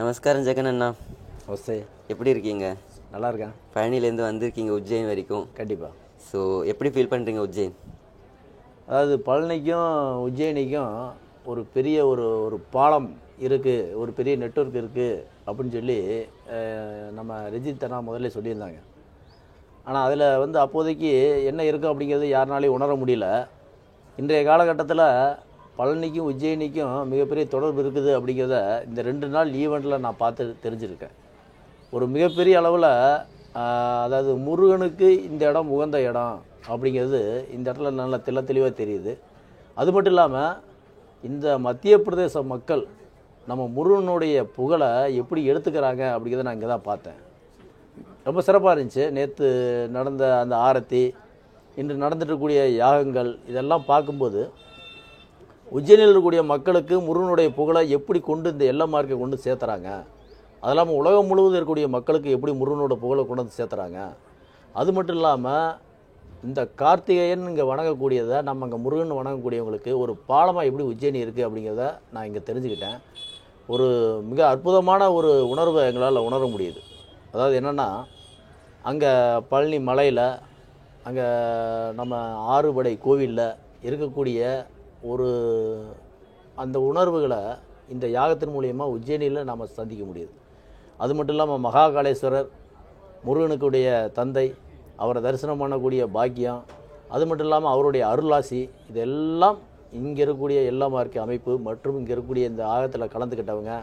நமஸ்காரம் ஜெகன் அண்ணா. ஒசே எப்படி இருக்கீங்க? நல்லா இருக்கேன். பழனிலேருந்து வந்திருக்கீங்க உஜ்ஜைன் வரைக்கும். கண்டிப்பாக. ஸோ எப்படி ஃபீல் பண்ணுறீங்க உஜ்ஜைன்? அதாவது பழனிக்கும் உஜ்ஜயினிக்கும் ஒரு பெரிய ஒரு ஒரு பாலம் இருக்குது, ஒரு பெரிய நெட்வொர்க் இருக்குது அப்படின்னு சொல்லி நம்ம ரஜித் அண்ணா முதல்ல சொல்லியிருந்தாங்க. ஆனால் அதில் வந்து அப்போதைக்கு என்ன இருக்குது அப்படிங்கிறது யாருனாலையும் உணர முடியல. இன்றைய காலகட்டத்தில் பழனிக்கும் உஜ்ஜயினிக்கும் மிகப்பெரிய தொடர்பு இருக்குது அப்படிங்கிறத இந்த 2 நாள் ஈவெண்ட்டில் நான் பார்த்து தெரிஞ்சுருக்கேன். ஒரு மிகப்பெரிய அளவில் அதாவது முருகனுக்கு இந்த இடம் உகந்த இடம் அப்படிங்கிறது இந்த இடத்துல நல்ல தெளிவாக தெரியுது. அது மட்டும் இல்லாமல் இந்த மத்திய பிரதேச மக்கள் நம்ம முருகனுடைய புகழை எப்படி எடுத்துக்கிறாங்க அப்படிங்கிறத நான் இங்கே தான் பார்த்தேன். ரொம்ப சிறப்பாக இருந்துச்சு. நேற்று நடந்த அந்த ஆரத்தி, இன்று நடந்துட்டுக்கூடிய யாகங்கள், இதெல்லாம் பார்க்கும்போது உஜ்ஜயினில் இருக்கக்கூடிய மக்களுக்கு முருகனுடைய புகழை எப்படி கொண்டு இந்த எல்லை மார்க்கை கொண்டு சேர்த்துறாங்க, அது இல்லாமல் உலகம் முழுவதும் இருக்கக்கூடிய மக்களுக்கு எப்படி முருகனோட புகழை கொண்டு வந்து சேர்த்துறாங்க. அது மட்டும் இல்லாமல் இந்த கார்த்திகேயன் இங்கே வணங்கக்கூடியதை நம்ம அங்கே முருகன் வணங்கக்கூடியவங்களுக்கு ஒரு பாலமாக எப்படி உஜ்ஜயினி இருக்குது அப்படிங்கிறத நான் இங்கே தெரிஞ்சுக்கிட்டேன். ஒரு மிக அற்புதமான ஒரு உணர்வை எங்களால் உணர முடியுது. அதாவது என்னென்னா, அங்கே பழனி மலையில் அங்கே நம்ம ஆறுபடை கோவிலில் இருக்கக்கூடிய ஒரு அந்த உணர்வுகளை இந்த யாகத்தின் மூலியமாக உஜ்ஜயினியில் நாம் சந்திக்க முடியுது. அது மட்டும் இல்லாமல் மகாகாளேஸ்வரர் முருகனுக்குடைய தந்தை, அவரை தரிசனம் பண்ணக்கூடிய பாக்கியம், அது மட்டும் இல்லாமல் அவருடைய அருளாசி, இதெல்லாம் இங்கே இருக்கக்கூடிய எல்லா மார்க்க அமைப்பு மற்றும் இங்கே இருக்கக்கூடிய இந்த ஆகத்தில் கலந்துக்கிட்டவங்க,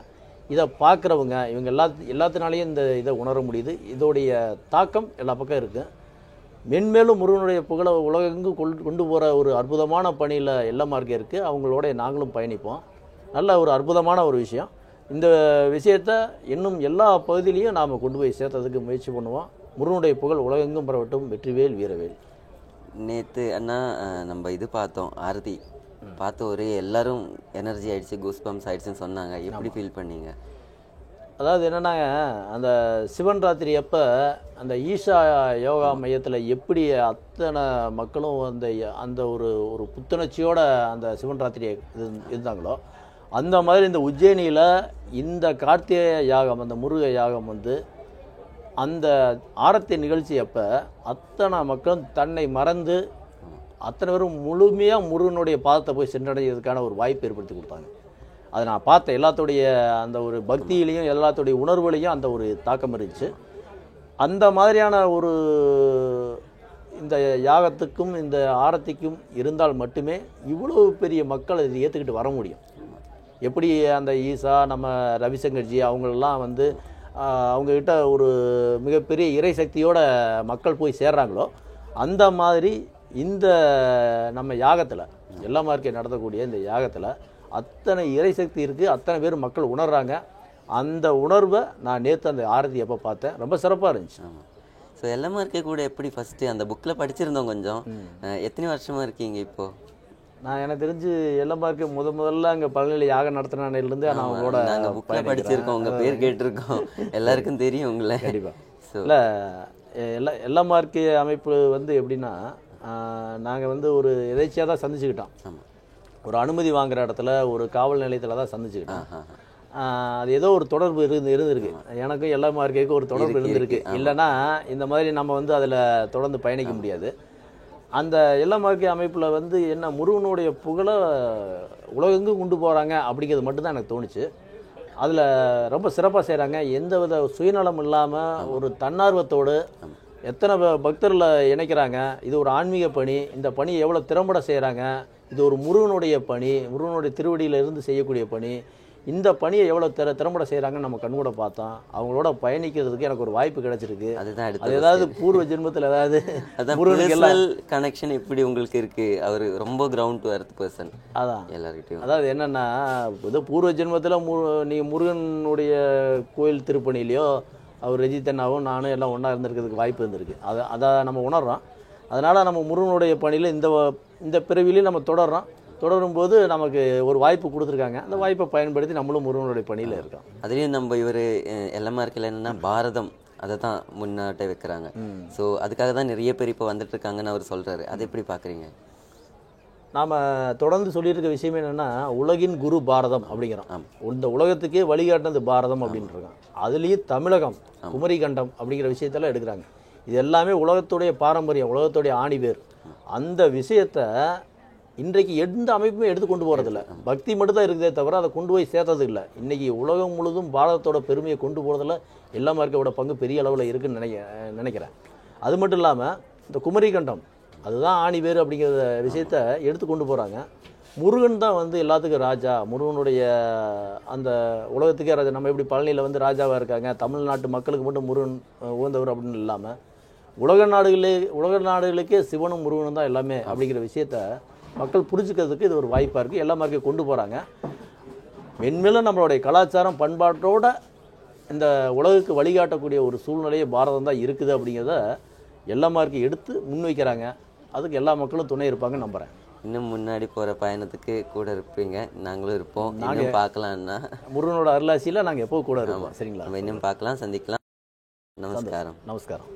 இதை பார்க்குறவங்க, இவங்க எல்லாத்தினாலேயும் இந்த இதை உணர முடியுது. இதோடைய தாக்கம் எல்லா பக்கம் இருக்குது. மென்மேலும் முருகனுடைய புகழை உலகெங்கு கொண்டு போகிற ஒரு அற்புதமான பணியில் எல்லா மார்க்கம் இருக்குது. அவங்களோட நாங்களும் பயணிப்போம். நல்ல ஒரு அற்புதமான ஒரு விஷயம். இந்த விஷயத்தை இன்னும் எல்லா பகுதியிலையும் நாம் கொண்டு போய் சேர்த்ததுக்கு முயற்சி பண்ணுவோம். முருகனுடைய புகழ் உலகெங்கும் பரவட்டும். வெற்றிவேல் வீரவேல். நேற்று அண்ணா நம்ம இது பார்த்தோம், ஆரதி பார்த்த ஒரே எல்லாரும் எனர்ஜி ஆகிடுச்சு, கூஸ் பம்ப்ஸ் ஆகிடுச்சுன்னு சொன்னாங்க. எப்படி ஃபீல் பண்ணீங்க? அதாவது என்னென்னாங்க, அந்த சிவன் ராத்திரி அப்போ அந்த ஈஷா யோகா மையத்தில் எப்படி அத்தனை மக்களும் அந்த ஒரு ஒரு புத்துணர்ச்சியோட அந்த சிவன் ராத்திரியை இருந்தாங்களோ, அந்த மாதிரி இந்த உஜ்ஜயினியில் இந்த கார்த்திகை யாகம், அந்த முருக யாகம் வந்து அந்த ஆரத்தி நிகழ்ச்சி அப்போ அத்தனை மக்களும் தன்னை மறந்து அத்தனை பேரும் முழுமையாக முருகனுடைய பாதத்தை போய் சென்றடைகிறதுக்கான ஒரு வாய்ப்பு ஏற்படுத்தி கொடுத்தாங்க. அதை நான் பார்த்தேன். எல்லாத்துடைய அந்த ஒரு பக்தியிலையும் எல்லாத்துடைய உணர்வுலையும் அந்த ஒரு தாக்கம் இருந்துச்சு. அந்த மாதிரியான ஒரு இந்த யாகத்துக்கும் இந்த ஆரத்திக்கும் இருந்தால் மட்டுமே இவ்வளோ பெரிய மக்கள் இதை ஏற்றுக்கிட்டு வர முடியும். எப்படி அந்த ஈசா, நம்ம ரவிசங்கர்ஜி அவங்களெல்லாம் வந்து அவங்கக்கிட்ட ஒரு மிகப்பெரிய இறை சக்தியோட மக்கள் போய் சேர்றாங்களோ, அந்த மாதிரி இந்த நம்ம யாகத்தில் எல்லா மார்க்கே நடத்தக்கூடிய இந்த யாகத்தில் அத்தனை இறைசக்தி இருக்குது. அத்தனை பேர் மக்கள் உணர்றாங்க. அந்த உணர்வை நான் நேற்று அந்த ஆரத்தி எப்போ பார்த்தேன். ரொம்ப சிறப்பாக இருந்துச்சு. ஆமாம். ஸோ எல்லாமே இருக்க கூட எப்படி ஃபஸ்ட்டு அந்த புக்கில் படிச்சிருந்தோம் கொஞ்சம். எத்தனை வருஷமாக இருக்கீங்க இப்போது? நான் எனக்கு தெரிஞ்சு எல்லாம் பார்க்க முதல்ல அங்கே பழனியில் யாகம் நடத்தினானிலிருந்து நான் அவங்களோட நாங்கள் புக்கில் படிச்சிருக்கோம், உங்கள் பேர் கேட்டிருக்கோம், எல்லாருக்கும் தெரியும் உங்களை. கண்டிப்பாக. இல்லை, எல்லா மார்க்க அமைப்பு வந்து எப்படின்னா, நாங்கள் வந்து ஒரு எதேச்சியாக தான் சந்திச்சுக்கிட்டோம். ஆமாம். ஒரு அனுமதி வாங்குகிற இடத்துல ஒரு காவல் நிலையத்தில் தான் சந்திச்சுக்கிட்டோம். அது ஏதோ ஒரு தொடர்பு இருந்திருக்கு. எனக்கும் எல்லா மார்க்கைக்கும் ஒரு தொடர்பு இருந்திருக்கு. இல்லைன்னா இந்த மாதிரி நம்ம வந்து அதில் தொடர்ந்து பயணிக்க முடியாது. அந்த எல்லா மார்க்க அமைப்பில் வந்து என்ன முருகனுடைய புகழை உலகெங்கும் கொண்டு போகிறாங்க அப்படிங்கிறது மட்டும்தான் எனக்கு தோணுச்சு. அதில் ரொம்ப சிறப்பாக செய்கிறாங்க. எந்த வித சுயநலம் இல்லாமல் ஒரு தன்னார்வத்தோடு எத்தனை பக்தர்களை இணைக்கிறாங்க. இது ஒரு ஆன்மீக பணி. இந்த பணியை எவ்வளோ திறம்பட செய்கிறாங்க. இது ஒரு முருகனுடைய பணி, முருகனுடைய திருவடியிலிருந்து செய்யக்கூடிய பணி. இந்த பணியை எவ்வளோ திறம்பட செய்கிறாங்கன்னு நம்ம கண்கூட பார்த்தோம். அவங்களோட பயணிக்கிறதுக்கு எனக்கு ஒரு வாய்ப்பு கிடைச்சிருக்கு. அது ஏதாவது பூர்வ ஜென்மத்தில் ஏதாவது முருகன் கனெக்ஷன் எப்படி உங்களுக்கு இருக்குது? அவர் ரொம்ப கிரவுண்ட் டு எர்த் பர்சன். அதான் எல்லார்கிட்டையும். அதாவது என்னென்னா, ஏதோ பூர்வ ஜென்மத்தில் நீங்கள் முருகனுடைய கோயில் திருப்பணிலையோ அவர் ரஜித் அண்ணாவும் நானும் எல்லாம் ஒன்றா இருந்திருக்கிறதுக்கு வாய்ப்பு இருந்திருக்கு. அதை நம்ம உணர்றோம். அதனால் நம்ம முருகனுடைய பணியில் இந்த பிறவிலையும் நம்ம தொடரும்போது நமக்கு ஒரு வாய்ப்பு கொடுத்துருக்காங்க. அந்த வாய்ப்பை பயன்படுத்தி நம்மளும் முருகனுடைய பணியில் இருக்கோம். அதுலேயும் நம்ம இவர் எல்லாமே இருக்கல என்னென்னா பாரதம், அதை தான் முன்னாட்டை வைக்கிறாங்க. ஸோ அதுக்காக தான் நிறைய பேர் இப்போ வந்துட்டு இருக்காங்கன்னு அவர் சொல்கிறாரு. அதை எப்படி பார்க்குறீங்க? நாம் தொடர்ந்து சொல்லியிருக்க விஷயம் என்னென்னா உலகின் குரு பாரதம் அப்படிங்கிறோம். இந்த உலகத்துக்கே வழிகாட்டினது பாரதம் அப்படின்ட்டுருக்கோம். அதுலேயும் தமிழகம் குமரி கண்டம் அப்படிங்கிற விஷயத்தெல்லாம் எடுக்கிறாங்க. இது எல்லாமே உலகத்துடைய பாரம்பரியம், உலகத்துடைய ஆணிவேர். அந்த விஷயத்தை இன்றைக்கு எந்த அமைப்புமே எடுத்து கொண்டு போகிறதில்ல. பக்தி மட்டும் தான் இருக்குதே தவிர அதை கொண்டு போய் சேர்த்தது இல்லை. இன்றைக்கி உலகம் முழுதும் பாரதத்தோட பெருமையை கொண்டு போகிறதுல எல்லா மார்க்கோட பங்கு பெரிய அளவில் இருக்குதுன்னு நினைக்கிறேன். அது மட்டும் இல்லாமல் இந்த குமரி கண்டம் அதுதான் ஆணி வேறு அப்படிங்கிற விஷயத்தை எடுத்து கொண்டு போகிறாங்க. முருகன் தான் வந்து எல்லாத்துக்கும் ராஜா, முருகனுடைய அந்த உலகத்துக்கே ராஜா. நம்ம எப்படி பழனியில் வந்து ராஜாவாக இருக்காங்க, தமிழ்நாட்டு மக்களுக்கு மட்டும் முருகன் உகந்தவர் அப்படின்னு இல்லாமல் உலக நாடுகளுக்கே சிவனும் முருகனும் தான் எல்லாமே அப்படிங்கிற விஷயத்த மக்கள் புரிஞ்சுக்கிறதுக்கு இது ஒரு வாய்ப்பாக இருக்குது. எல்லா மார்க்கையும் கொண்டு போகிறாங்க. மென்மேலும் நம்மளுடைய கலாச்சாரம் பண்பாட்டோட இந்த உலகுக்கு வழிகாட்டக்கூடிய ஒரு சூழ்நிலையே பாரதம் தான் இருக்குது அப்படிங்கிறத எல்லா மார்க்கையும் எடுத்து முன்வைக்கிறாங்க. அதுக்கு எல்லா மக்களும் துணை இருப்பாங்கன்னு நம்புகிறேன். இன்னும் முன்னாடி போகிற பயணத்துக்கு கூட இருப்பீங்க, நாங்களும் இருப்போம். நாங்கள் பார்க்கலான்னா முருகனோட அருளாசியில் நாங்கள் எப்போ கூட இருப்போம். சரிங்களா? நம்ம இன்னும் பார்க்கலாம், சந்திக்கலாம். நமஸ்காரம். நமஸ்காரம்.